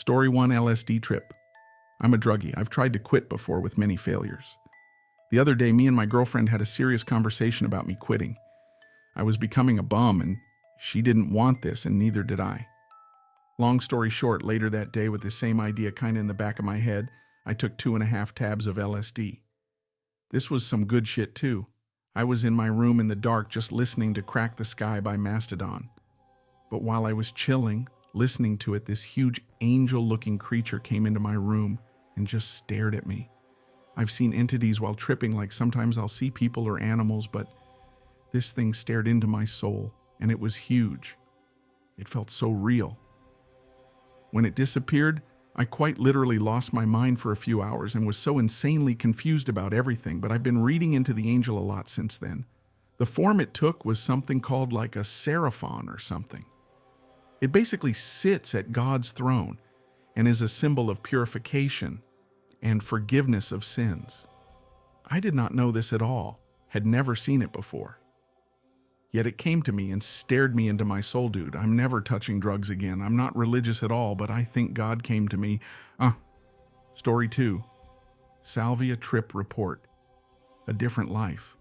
Story 1 LSD trip. I'm a druggie. I've tried to quit before with many failures. The other day, me and my girlfriend had a serious conversation about me quitting. I was becoming a bum, and she didn't want this, and neither did I. Long story short, later that day, with the same idea kind of in the back of my head, I took 2.5 tabs of LSD. This was some good shit too. I was in my room in the dark just listening to Crack the Sky by Mastodon. But while I was chilling, listening to it, this huge angel-looking creature came into my room and just stared at me. I've seen entities while tripping, like sometimes I'll see people or animals, but this thing stared into my soul, and it was huge. It felt so real. When it disappeared, I quite literally lost my mind for a few hours and was so insanely confused about everything, but I've been reading into the angel a lot since then. The form it took was something called like a seraphon or something. It basically sits at God's throne and is a symbol of purification and forgiveness of sins. I did not know this at all, had never seen it before. Yet it came to me and stared me into my soul. Dude, I'm never touching drugs again. I'm not religious at all, but I think God came to me. Story 2. Salvia trip report. A different life.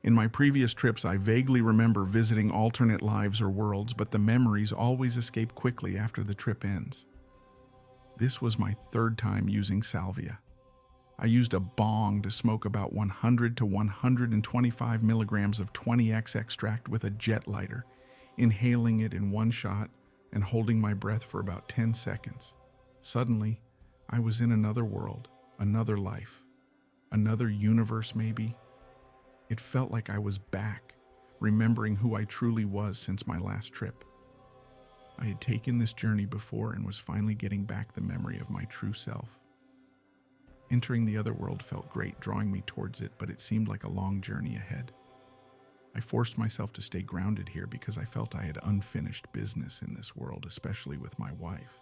In my previous trips, I vaguely remember visiting alternate lives or worlds, but the memories always escape quickly after the trip ends. This was my third time using Salvia. I used a bong to smoke about 100 to 125 milligrams of 20X extract with a jet lighter, inhaling it in one shot and holding my breath for about 10 seconds. Suddenly, I was in another world, another life, another universe maybe. It felt like I was back, remembering who I truly was since my last trip. I had taken this journey before and was finally getting back the memory of my true self. Entering the other world felt great, drawing me towards it, but it seemed like a long journey ahead. I forced myself to stay grounded here because I felt I had unfinished business in this world, especially with my wife.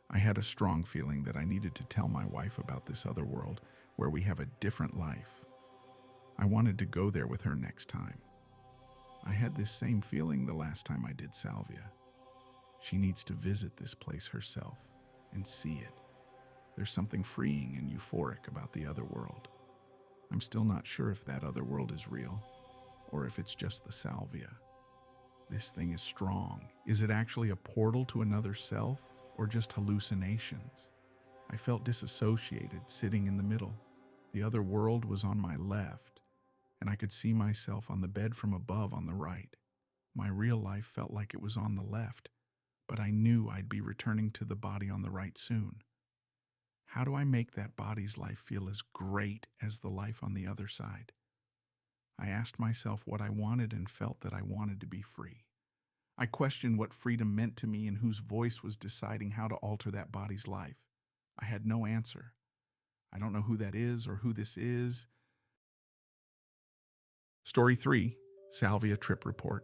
I had a strong feeling that I needed to tell my wife about this other world where we have a different life. I wanted to go there with her next time. I had this same feeling the last time I did Salvia. She needs to visit this place herself and see it. There's something freeing and euphoric about the other world. I'm still not sure if that other world is real or if it's just the Salvia. This thing is strong. Is it actually a portal to another self or just hallucinations? I felt disassociated, sitting in the middle. The other world was on my left, and I could see myself on the bed from above on the right. My real life felt like it was on the left, but I knew I'd be returning to the body on the right soon. How do I make that body's life feel as great as the life on the other side? I asked myself what I wanted and felt that I wanted to be free. I questioned what freedom meant to me and whose voice was deciding how to alter that body's life. I had no answer. I don't know who that is or who this is. Story 3, Salvia trip report.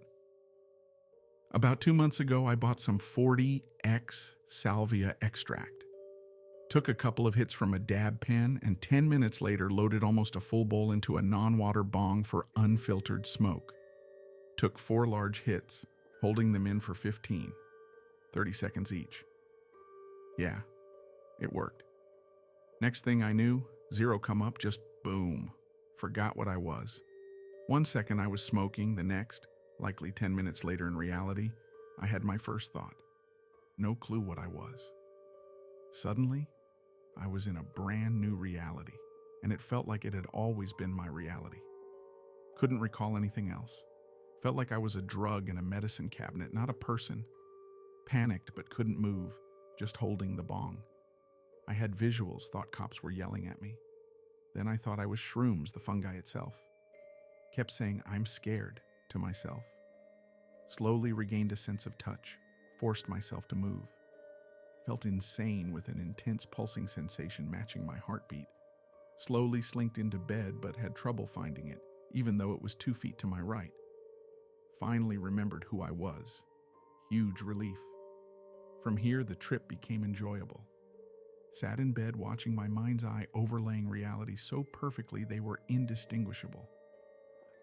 About 2 months ago, I bought some 40X Salvia extract. Took a couple of hits from a dab pen, and 10 minutes later loaded almost a full bowl into a non-water bong for unfiltered smoke. Took 4 large hits, holding them in for 15, 30 seconds each. Yeah, it worked. Next thing I knew, zero come up, just boom. Forgot what I was. 1 second I was smoking, the next, likely 10 minutes later in reality, I had my first thought. No clue what I was. Suddenly, I was in a brand new reality, and it felt like it had always been my reality. Couldn't recall anything else. Felt like I was a drug in a medicine cabinet, not a person. Panicked but couldn't move, just holding the bong. I had visuals, thought cops were yelling at me. Then I thought I was shrooms, the fungi itself. Kept saying, "I'm scared," to myself. Slowly regained a sense of touch, forced myself to move. Felt insane with an intense pulsing sensation matching my heartbeat. Slowly slinked into bed but had trouble finding it, even though it was 2 feet to my right. Finally remembered who I was. Huge relief. From here, the trip became enjoyable. Sat in bed watching my mind's eye overlaying reality so perfectly they were indistinguishable.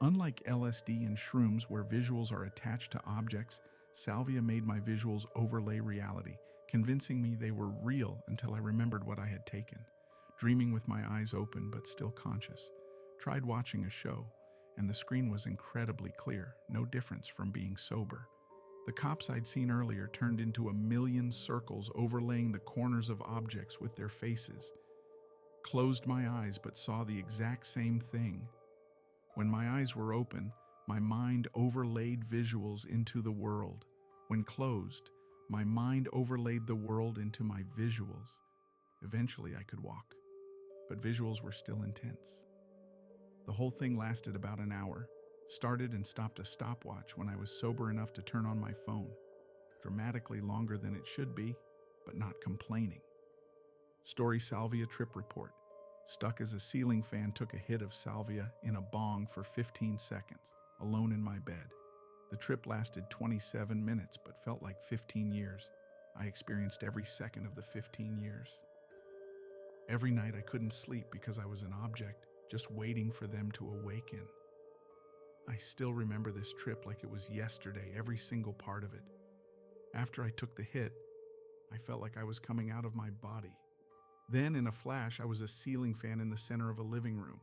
Unlike LSD and shrooms where visuals are attached to objects, Salvia made my visuals overlay reality, convincing me they were real until I remembered what I had taken. Dreaming with my eyes open but still conscious. Tried watching a show, and the screen was incredibly clear, no difference from being sober. The cops I'd seen earlier turned into a million circles overlaying the corners of objects with their faces. Closed my eyes but saw the exact same thing. When my eyes were open, my mind overlaid visuals into the world. When closed, my mind overlaid the world into my visuals. Eventually I could walk, but visuals were still intense. The whole thing lasted about an hour. Started and stopped a stopwatch when I was sober enough to turn on my phone. Dramatically longer than it should be, but not complaining. Story Salvia trip report. Stuck as a ceiling fan, took a hit of Salvia in a bong for 15 seconds, alone in my bed. The trip lasted 27 minutes, but felt like 15 years. I experienced every second of the 15 years. Every night I couldn't sleep because I was an object, just waiting for them to awaken. I still remember this trip like it was yesterday, every single part of it. After I took the hit, I felt like I was coming out of my body. Then, in a flash, I was a ceiling fan in the center of a living room.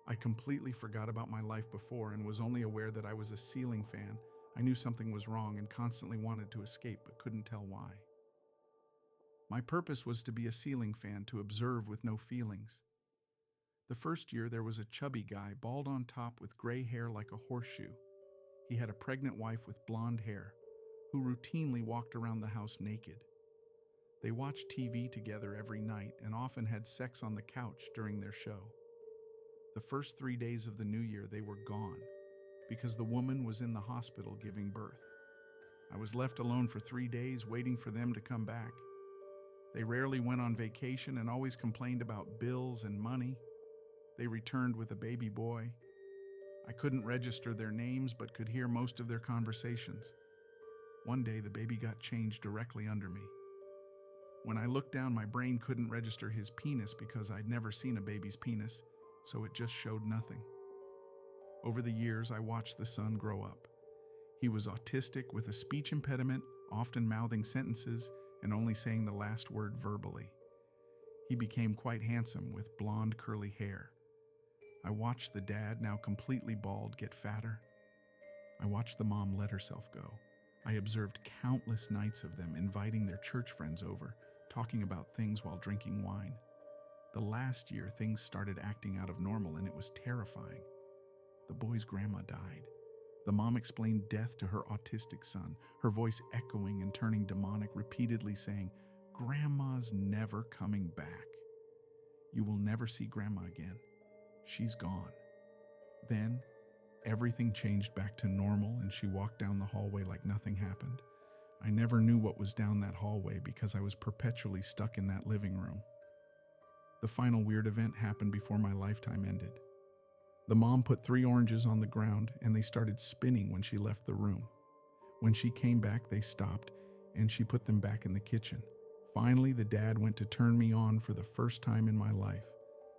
I completely forgot about my life before and was only aware that I was a ceiling fan. I knew something was wrong and constantly wanted to escape, but couldn't tell why. My purpose was to be a ceiling fan, to observe with no feelings. The first year, there was a chubby guy, bald on top with gray hair like a horseshoe. He had a pregnant wife with blonde hair, who routinely walked around the house naked. They watched TV together every night and often had sex on the couch during their show. The first 3 days of the new year, they were gone because the woman was in the hospital giving birth. I was left alone for 3 days waiting for them to come back. They rarely went on vacation and always complained about bills and money. They returned with a baby boy. I couldn't register their names but could hear most of their conversations. One day, the baby got changed directly under me. When I looked down, my brain couldn't register his penis because I'd never seen a baby's penis, so it just showed nothing. Over the years, I watched the son grow up. He was autistic with a speech impediment, often mouthing sentences and only saying the last word verbally. He became quite handsome with blonde curly hair. I watched the dad, now completely bald, get fatter. I watched the mom let herself go. I observed countless nights of them inviting their church friends over, talking about things while drinking wine. The last year, things started acting out of normal and it was terrifying. The boy's grandma died. The mom explained death to her autistic son, her voice echoing and turning demonic, repeatedly saying, "Grandma's never coming back. You will never see Grandma again. She's gone." Then, everything changed back to normal and she walked down the hallway like nothing happened. I never knew what was down that hallway because I was perpetually stuck in that living room. The final weird event happened before my lifetime ended. The mom put 3 oranges on the ground and they started spinning when she left the room. When she came back, they stopped and she put them back in the kitchen. Finally, the dad went to turn me on for the first time in my life.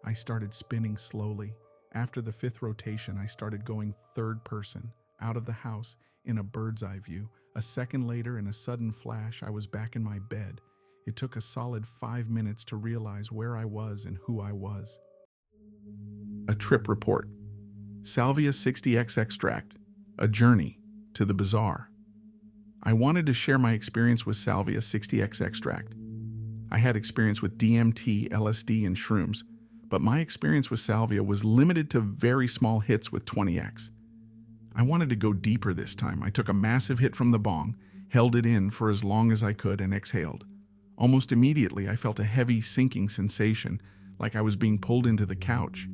I started spinning slowly. After the 5th rotation, I started going third person, out of the house, in a bird's eye view. A second later, in a sudden flash, I was back in my bed. It took a solid 5 minutes to realize where I was and who I was. A trip report. Salvia 60X extract. A journey to the bizarre. I wanted to share my experience with Salvia 60X extract. I had experience with DMT, LSD, and shrooms, but my experience with Salvia was limited to very small hits with 20X. I wanted to go deeper this time. I took a massive hit from the bong, held it in for as long as I could, and exhaled. Almost immediately, I felt a heavy, sinking sensation, like I was being pulled into the couch.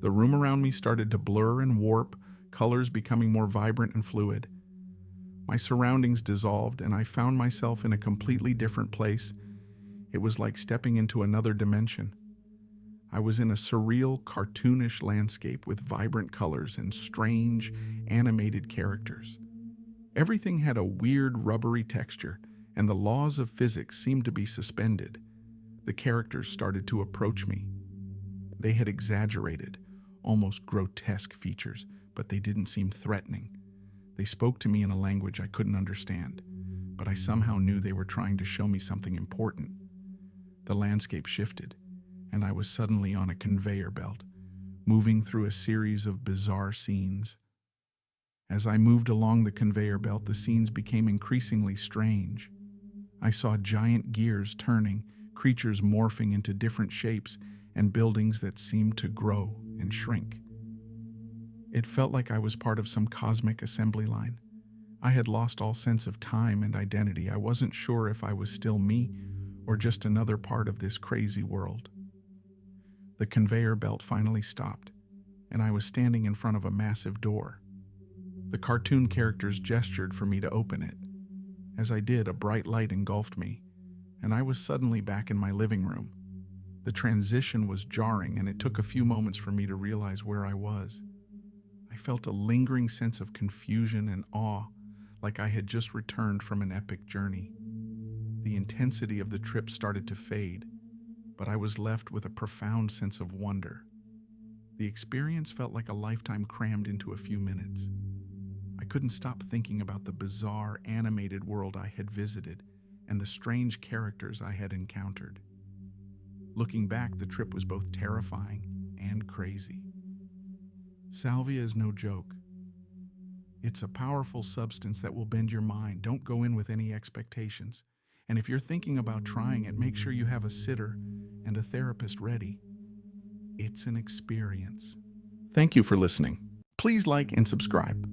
The room around me started to blur and warp, colors becoming more vibrant and fluid. My surroundings dissolved, and I found myself in a completely different place. It was like stepping into another dimension. I was in a surreal, cartoonish landscape with vibrant colors and strange, animated characters. Everything had a weird, rubbery texture, and the laws of physics seemed to be suspended. The characters started to approach me. They had exaggerated, almost grotesque features, but they didn't seem threatening. They spoke to me in a language I couldn't understand, but I somehow knew they were trying to show me something important. The landscape shifted, and I was suddenly on a conveyor belt, moving through a series of bizarre scenes. As I moved along the conveyor belt, the scenes became increasingly strange. I saw giant gears turning, creatures morphing into different shapes, and buildings that seemed to grow and shrink. It felt like I was part of some cosmic assembly line. I had lost all sense of time and identity. I wasn't sure if I was still me or just another part of this crazy world. The conveyor belt finally stopped, and I was standing in front of a massive door. The cartoon characters gestured for me to open it. As I did, a bright light engulfed me, and I was suddenly back in my living room. The transition was jarring, and it took a few moments for me to realize where I was. I felt a lingering sense of confusion and awe, like I had just returned from an epic journey. The intensity of the trip started to fade, but I was left with a profound sense of wonder. The experience felt like a lifetime crammed into a few minutes. I couldn't stop thinking about the bizarre, animated world I had visited and the strange characters I had encountered. Looking back, the trip was both terrifying and crazy. Salvia is no joke. It's a powerful substance that will bend your mind. Don't go in with any expectations. And if you're thinking about trying it, make sure you have a sitter and a therapist ready. It's an experience. Thank you for listening. Please like and subscribe.